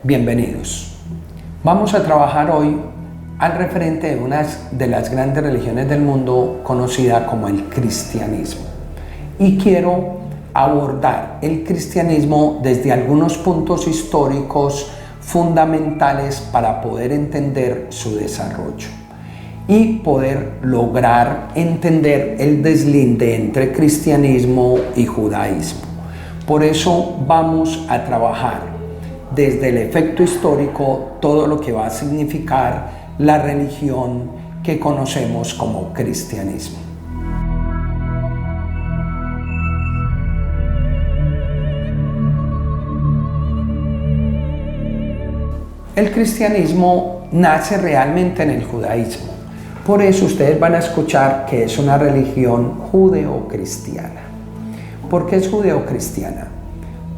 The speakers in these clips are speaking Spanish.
Bienvenidos. Vamos a trabajar hoy al referente de una de las grandes religiones del mundo conocida como el cristianismo. Y quiero abordar el cristianismo desde algunos puntos históricos fundamentales para poder entender su desarrollo y poder lograr entender el deslinde entre cristianismo y judaísmo. Por eso vamos a trabajar desde el efecto histórico todo lo que va a significar la religión que conocemos como cristianismo. El cristianismo nace realmente en el judaísmo. Por eso ustedes van a escuchar que es una religión judeocristiana. ¿Por qué es judeocristiana?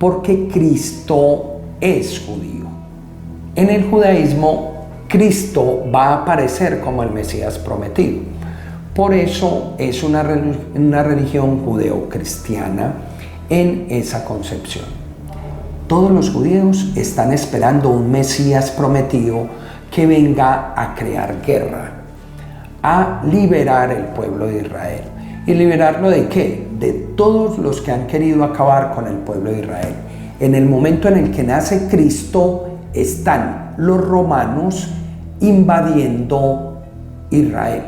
Porque Cristo es judío. En el judaísmo, Cristo va a aparecer como el Mesías prometido. Por eso es una religión judeocristiana en esa concepción. Todos los judíos están esperando un Mesías prometido que venga a crear guerra, a liberar el pueblo de Israel. ¿Y liberarlo de qué? De todos los que han querido acabar con el pueblo de Israel. En el momento en el que nace Cristo, están los romanos invadiendo Israel.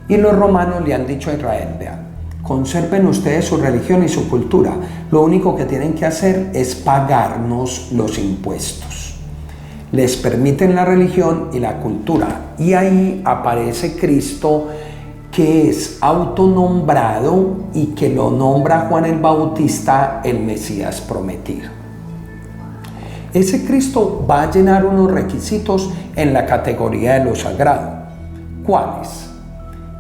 Y los romanos le han dicho a Israel, vean, conserven ustedes su religión y su cultura. Lo único que tienen que hacer es pagarnos los impuestos. Les permiten la religión y la cultura. Y ahí aparece Cristo, que es autonombrado y que lo nombra Juan el Bautista el Mesías prometido. Ese Cristo va a llenar unos requisitos en la categoría de lo sagrado. ¿Cuáles?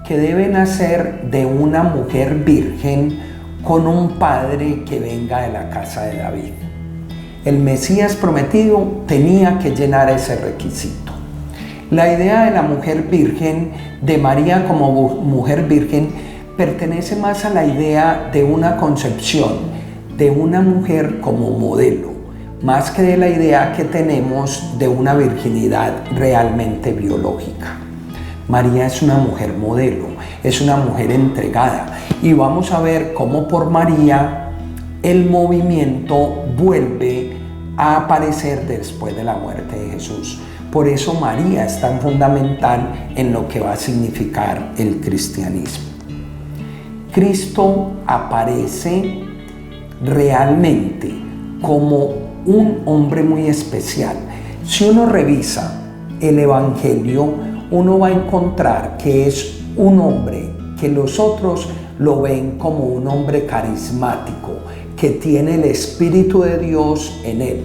Que debe nacer de una mujer virgen con un padre que venga de la casa de David. El Mesías prometido tenía que llenar ese requisito. La idea de la mujer virgen, de María como mujer virgen, pertenece más a la idea de una concepción de una mujer como modelo, más que de la idea que tenemos de una virginidad realmente biológica. María es una mujer modelo, es una mujer entregada, y vamos a ver cómo por María el movimiento vuelve a aparecer después de la muerte de Jesús. Por eso María es tan fundamental en lo que va a significar el cristianismo. Cristo aparece realmente como un hombre muy especial. Si uno revisa el Evangelio, uno va a encontrar que es un hombre que los otros lo ven como un hombre carismático, que tiene el Espíritu de Dios en él.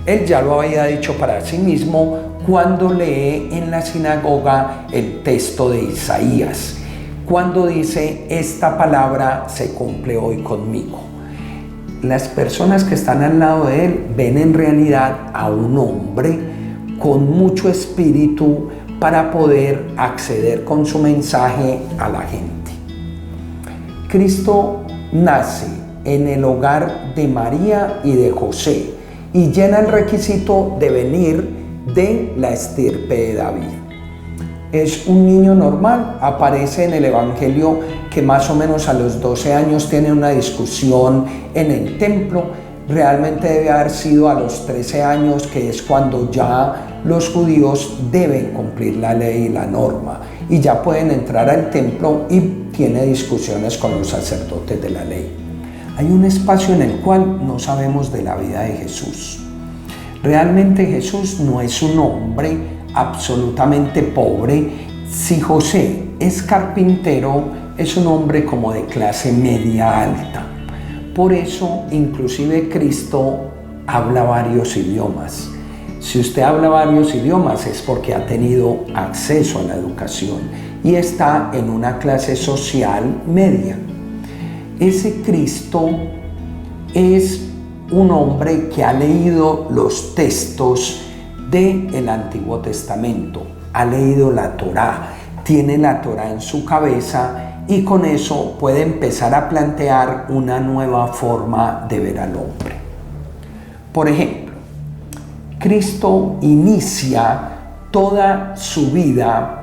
Él ya lo había dicho para sí mismo cuando lee en la sinagoga el texto de Isaías, cuando dice, esta palabra se cumple hoy conmigo. Las personas que están al lado de él ven en realidad a un hombre con mucho espíritu para poder acceder con su mensaje a la gente. Cristo nace en el hogar de María y de José y llena el requisito de venir de la estirpe de David. Es un niño normal, aparece en el Evangelio que más o menos a los 12 años tiene una discusión en el templo. Realmente debe haber sido a los 13 años, que es cuando ya los judíos deben cumplir la ley y la norma, y ya pueden entrar al templo y tiene discusiones con los sacerdotes de la ley. Hay un espacio en el cual no sabemos de la vida de Jesús. Realmente Jesús no es un hombre absolutamente pobre. Si José es carpintero, es un hombre como de clase media alta. Por eso, inclusive Cristo habla varios idiomas. Si usted habla varios idiomas es porque ha tenido acceso a la educación y está en una clase social media. Ese Cristo es un hombre que ha leído los textos del Antiguo Testamento, ha leído la Torá, tiene la Torá en su cabeza y con eso puede empezar a plantear una nueva forma de ver al hombre. Por ejemplo, Cristo inicia toda su vida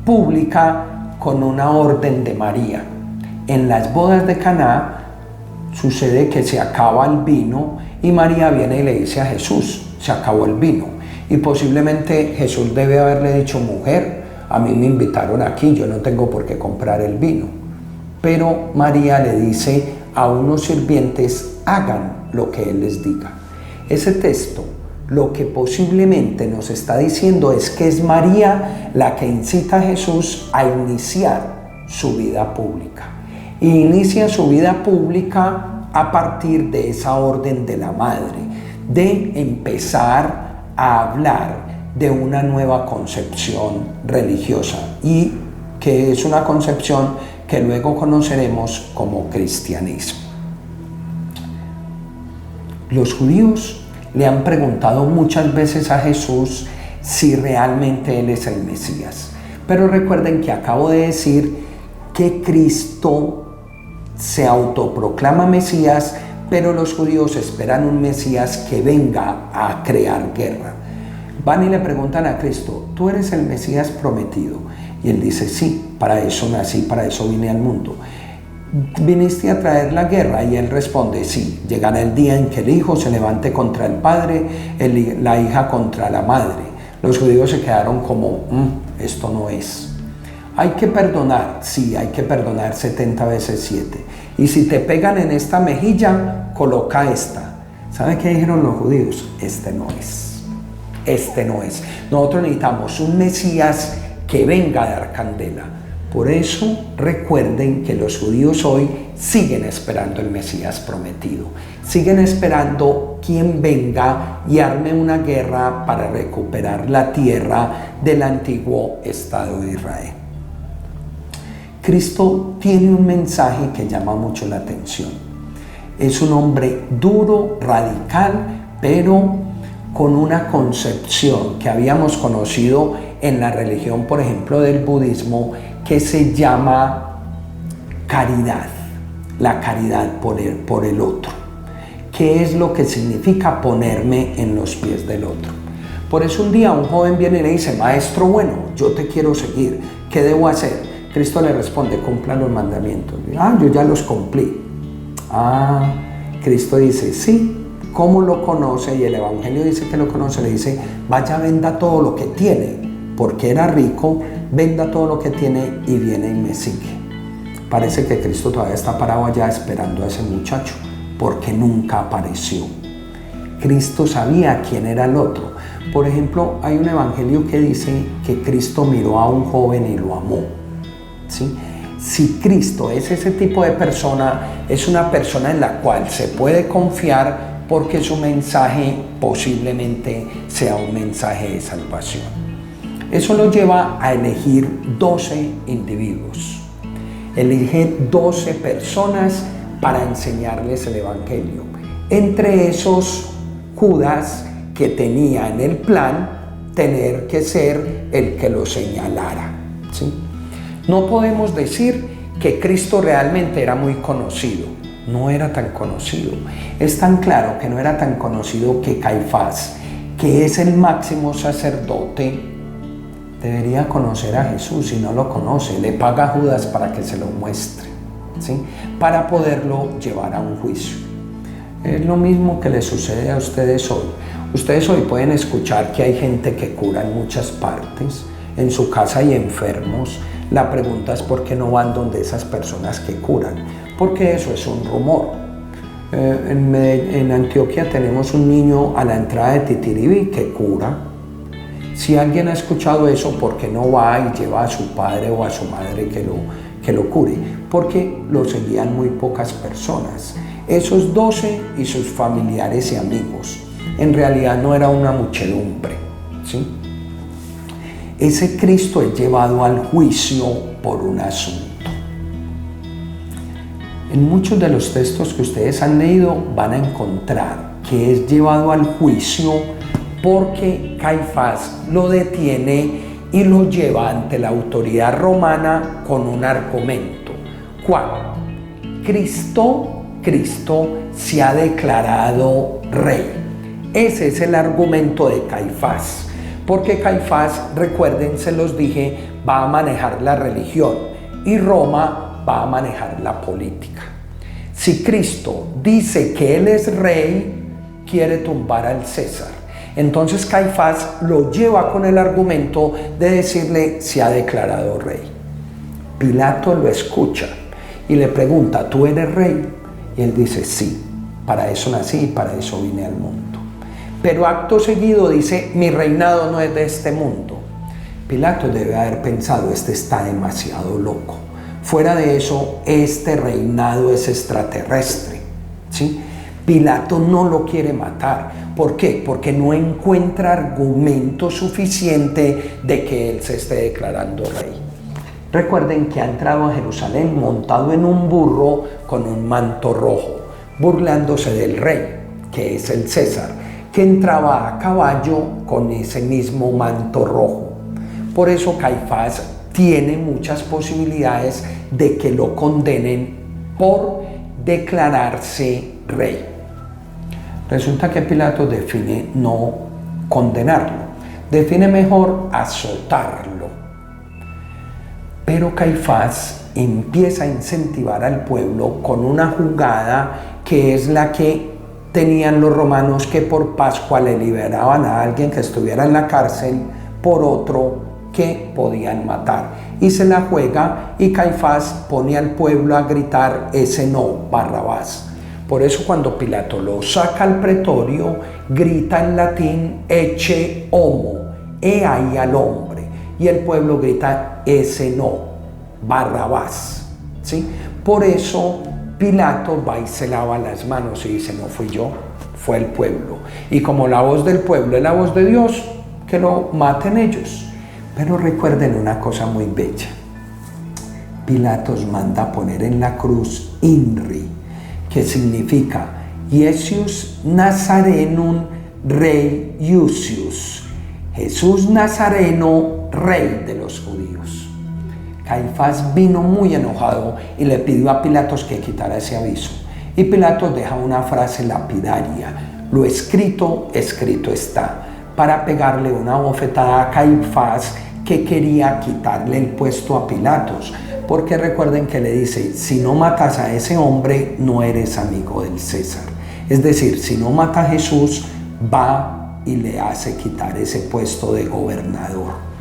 pública con una orden de María. En las bodas de Caná sucede que se acaba el vino y María viene y le dice a Jesús, se acabó el vino. Y posiblemente Jesús debe haberle dicho, mujer, a mí me invitaron aquí, yo no tengo por qué comprar el vino. Pero María le dice a unos sirvientes, hagan lo que Él les diga. Ese texto lo que posiblemente nos está diciendo es que es María la que incita a Jesús a iniciar su vida pública. Y inicia su vida pública a partir de esa orden de la madre, de empezar a hablar de una nueva concepción religiosa y que es una concepción que luego conoceremos como cristianismo. Los judíos le han preguntado muchas veces a Jesús si realmente Él es el Mesías. Pero recuerden que acabo de decir que Cristo se autoproclama Mesías, pero los judíos esperan un Mesías que venga a crear guerra. Van y le preguntan a Cristo, ¿tú eres el Mesías prometido? Y Él dice, sí, para eso nací, para eso vine al mundo. ¿Viniste a traer la guerra? Y Él responde, sí, llegará el día en que el hijo se levante contra el padre, la hija contra la madre. Los judíos se quedaron como, esto no es. Hay que perdonar, sí, hay que perdonar 70 veces 7. Y si te pegan en esta mejilla, coloca esta. ¿Sabe qué dijeron los judíos? Este no es. Este no es. Nosotros necesitamos un Mesías que venga a dar candela. Por eso recuerden que los judíos hoy siguen esperando el Mesías prometido. Siguen esperando quien venga y arme una guerra para recuperar la tierra del antiguo Estado de Israel. Cristo tiene un mensaje que llama mucho la atención. Es un hombre duro, radical, pero con una concepción que habíamos conocido en la religión, por ejemplo, del budismo, que se llama caridad, la caridad por el otro. ¿Qué es lo que significa ponerme en los pies del otro? Por eso un día un joven viene y le dice, maestro bueno, yo te quiero seguir, ¿qué debo hacer? Cristo le responde, cumpla los mandamientos. Yo ya los cumplí. Cristo dice, sí. ¿Cómo lo conoce? Y el Evangelio dice que lo conoce. Le dice, vaya, venda todo lo que tiene, porque era rico, venda todo lo que tiene y viene y me sigue. Parece que Cristo todavía está parado allá esperando a ese muchacho, porque nunca apareció. Cristo sabía quién era el otro. Por ejemplo, hay un evangelio que dice que Cristo miró a un joven y lo amó. ¿Sí? Si Cristo es ese tipo de persona, es una persona en la cual se puede confiar, porque su mensaje posiblemente sea un mensaje de salvación. Eso lo lleva a elegir 12 individuos. Elige 12 personas para enseñarles el evangelio. Entre esos, Judas, que tenía en el plan tener que ser el que lo señalara. ¿Sí? No podemos decir que Cristo realmente era muy conocido. No era tan conocido. Es tan claro que no era tan conocido que Caifás, que es el máximo sacerdote, debería conocer a Jesús y no lo conoce. Le paga a Judas para que se lo muestre, ¿sí? Para poderlo llevar a un juicio. Es lo mismo que le sucede a ustedes hoy. Ustedes hoy pueden escuchar que hay gente que cura en muchas partes. En su casa hay enfermos. La pregunta es por qué no van donde esas personas que curan, porque eso es un rumor. En Antioquia tenemos un niño a la entrada de Titiribí que cura. Si alguien ha escuchado eso, ¿por qué no va y lleva a su padre o a su madre que lo cure? Porque lo seguían muy pocas personas. Esos 12 y sus familiares y amigos. En realidad no era una muchedumbre, ¿sí? Ese Cristo es llevado al juicio por un asunto. En muchos de los textos que ustedes han leído van a encontrar que es llevado al juicio porque Caifás lo detiene y lo lleva ante la autoridad romana con un argumento. ¿Cuál? Cristo se ha declarado rey. Ese es el argumento de Caifás, porque Caifás, recuerden, se los dije, va a manejar la religión y Roma va a manejar la política. Si Cristo dice que Él es rey, quiere tumbar al César. Entonces Caifás lo lleva con el argumento de decirle: se ha declarado rey. Pilato lo escucha y le pregunta: ¿tú eres rey? Y él dice: sí, para eso nací y para eso vine al mundo. Pero acto seguido dice: mi reinado no es de este mundo. Pilato debe haber pensado: este está demasiado loco. Fuera de eso, este reinado es extraterrestre, ¿sí? Pilato no lo quiere matar. ¿Por qué? Porque no encuentra argumento suficiente de que él se esté declarando rey. Recuerden que ha entrado a Jerusalén montado en un burro con un manto rojo, burlándose del rey, que es el César, que entraba a caballo con ese mismo manto rojo. Por eso Caifás tiene muchas posibilidades de que lo condenen por declararse rey. Resulta que Pilato define no condenarlo, define mejor azotarlo. Pero Caifás empieza a incentivar al pueblo con una jugada que es la que tenían los romanos, que por Pascua le liberaban a alguien que estuviera en la cárcel por otro que podían matar. Y se la juega y Caifás pone al pueblo a gritar: ese no, Barrabás. Por eso cuando Pilato lo saca al pretorio, grita en latín: ecce homo, he ahí al hombre. Y el pueblo grita: ese no, Barrabás. ¿Sí? Por eso Pilato va y se lava las manos y dice: no fui yo, fue el pueblo. Y como la voz del pueblo es la voz de Dios, que lo maten ellos. Pero recuerden una cosa muy bella. Pilatos manda poner en la cruz INRI, que significa Jesús Nazarenum Rei Iusius, Jesús Nazareno, rey de los judíos. Caifás vino muy enojado y le pidió a Pilatos que quitara ese aviso. Y Pilatos deja una frase lapidaria: lo escrito, escrito está, para pegarle una bofetada a Caifás, que quería quitarle el puesto a Pilatos. Porque recuerden que le dice: si no matas a ese hombre, no eres amigo del César. Es decir, si no mata a Jesús, va y le hace quitar ese puesto de gobernador.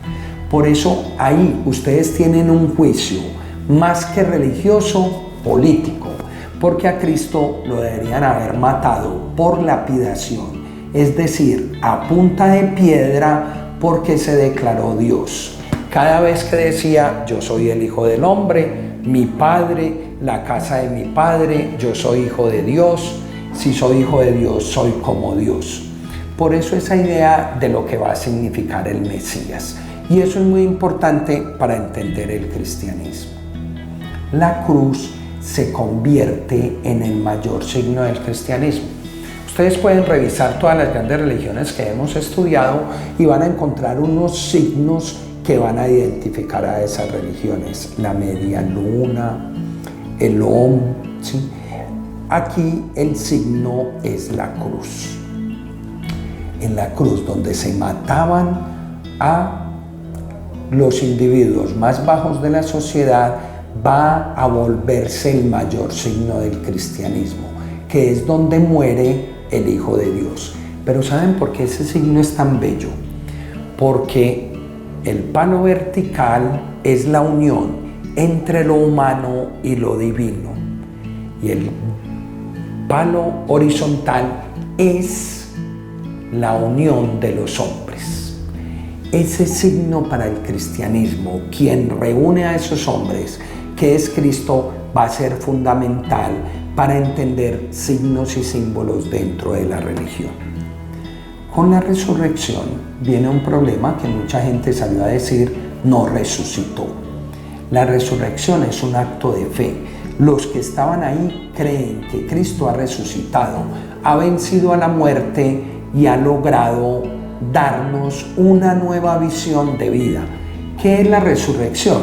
Por eso ahí ustedes tienen un juicio más que religioso, político. Porque a Cristo lo deberían haber matado por lapidación, es decir, a punta de piedra, porque se declaró Dios. Cada vez que decía: yo soy el Hijo del Hombre, mi Padre, la casa de mi Padre, yo soy hijo de Dios, si soy hijo de Dios, soy como Dios. Por eso esa idea de lo que va a significar el Mesías. Y eso es muy importante para entender el cristianismo. La cruz se convierte en el mayor signo del cristianismo. Ustedes pueden revisar todas las grandes religiones que hemos estudiado y van a encontrar unos signos que van a identificar a esas religiones: la media luna, el OM, ¿sí? Aquí el signo es la cruz. En la cruz, donde se mataban a los individuos más bajos de la sociedad, va a volverse el mayor signo del cristianismo, que es donde muere el Hijo de Dios. Pero ¿saben por qué ese signo es tan bello? Porque el palo vertical es la unión entre lo humano y lo divino. Y el palo horizontal es la unión de los hombres. Ese signo para el cristianismo, quien reúne a esos hombres, que es Cristo, va a ser fundamental para entender signos y símbolos dentro de la religión. Con la resurrección viene un problema que mucha gente salió a decir: no resucitó. La resurrección es un acto de fe. Los que estaban ahí creen que Cristo ha resucitado, ha vencido a la muerte y ha logrado darnos una nueva visión de vida. ¿Qué es la resurrección?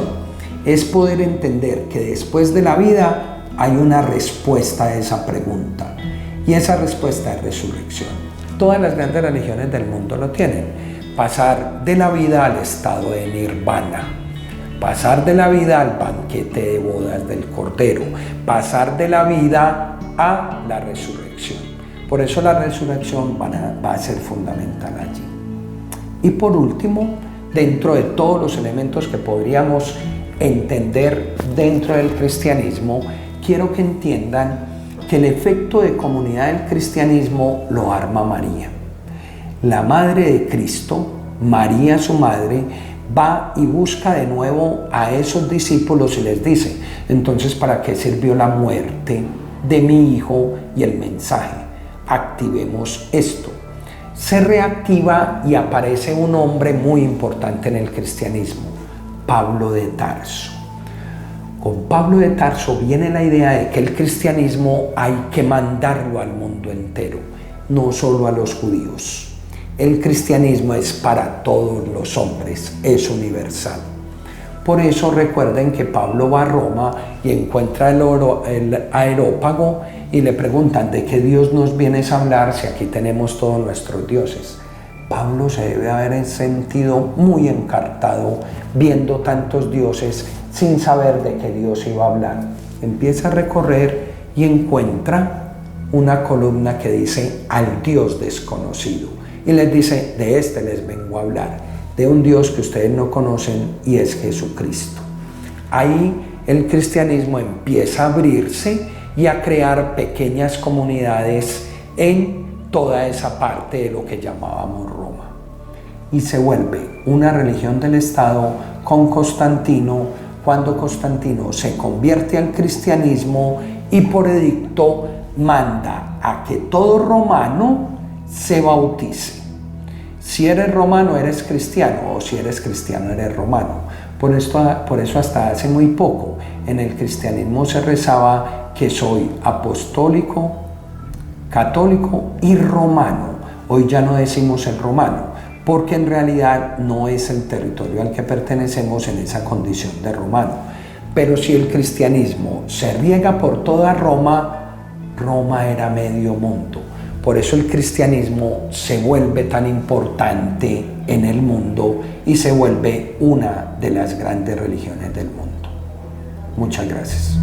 Es poder entender que después de la vida hay una respuesta a esa pregunta, y esa respuesta es resurrección. Todas las grandes religiones del mundo lo tienen. Pasar de la vida al estado de nirvana, pasar de la vida al banquete de bodas del Cordero, pasar de la vida a la resurrección. Por eso la resurrección va a ser fundamental allí. Y por último, dentro de todos los elementos que podríamos entender dentro del cristianismo, quiero que entiendan que el efecto de comunidad del cristianismo lo arma María. La madre de Cristo, María su madre, va y busca de nuevo a esos discípulos y les dice: entonces, ¿para qué sirvió la muerte de mi hijo? Y el mensaje: activemos esto. Se reactiva y aparece un hombre muy importante en el cristianismo, Pablo de Tarso. Con Pablo de Tarso viene la idea de que el cristianismo hay que mandarlo al mundo entero, no solo a los judíos. El cristianismo es para todos los hombres, es universal. Por eso recuerden que Pablo va a Roma y encuentra el Areópago y le preguntan: ¿de qué Dios nos vienes a hablar si aquí tenemos todos nuestros dioses? Pablo se debe haber sentido muy encartado viendo tantos dioses sin saber de qué Dios iba a hablar. Empieza a recorrer y encuentra una columna que dice: al Dios desconocido. Y les dice: de este les vengo a hablar, de un Dios que ustedes no conocen, y es Jesucristo. Ahí el cristianismo empieza a abrirse y a crear pequeñas comunidades en toda esa parte de lo que llamábamos Roma. Y se vuelve una religión del Estado con Constantino, cuando Constantino se convierte al cristianismo y por edicto manda a que todo romano se bautice. Si eres romano, eres cristiano, o si eres cristiano, eres romano. Por eso hasta hace muy poco en el cristianismo se rezaba que soy apostólico, católico y romano. Hoy ya no decimos el romano, porque en realidad no es el territorio al que pertenecemos en esa condición de romano. Pero si el cristianismo se riega por toda Roma, Roma era medio mundo. Por eso el cristianismo se vuelve tan importante en el mundo y se vuelve una de las grandes religiones del mundo. Muchas gracias.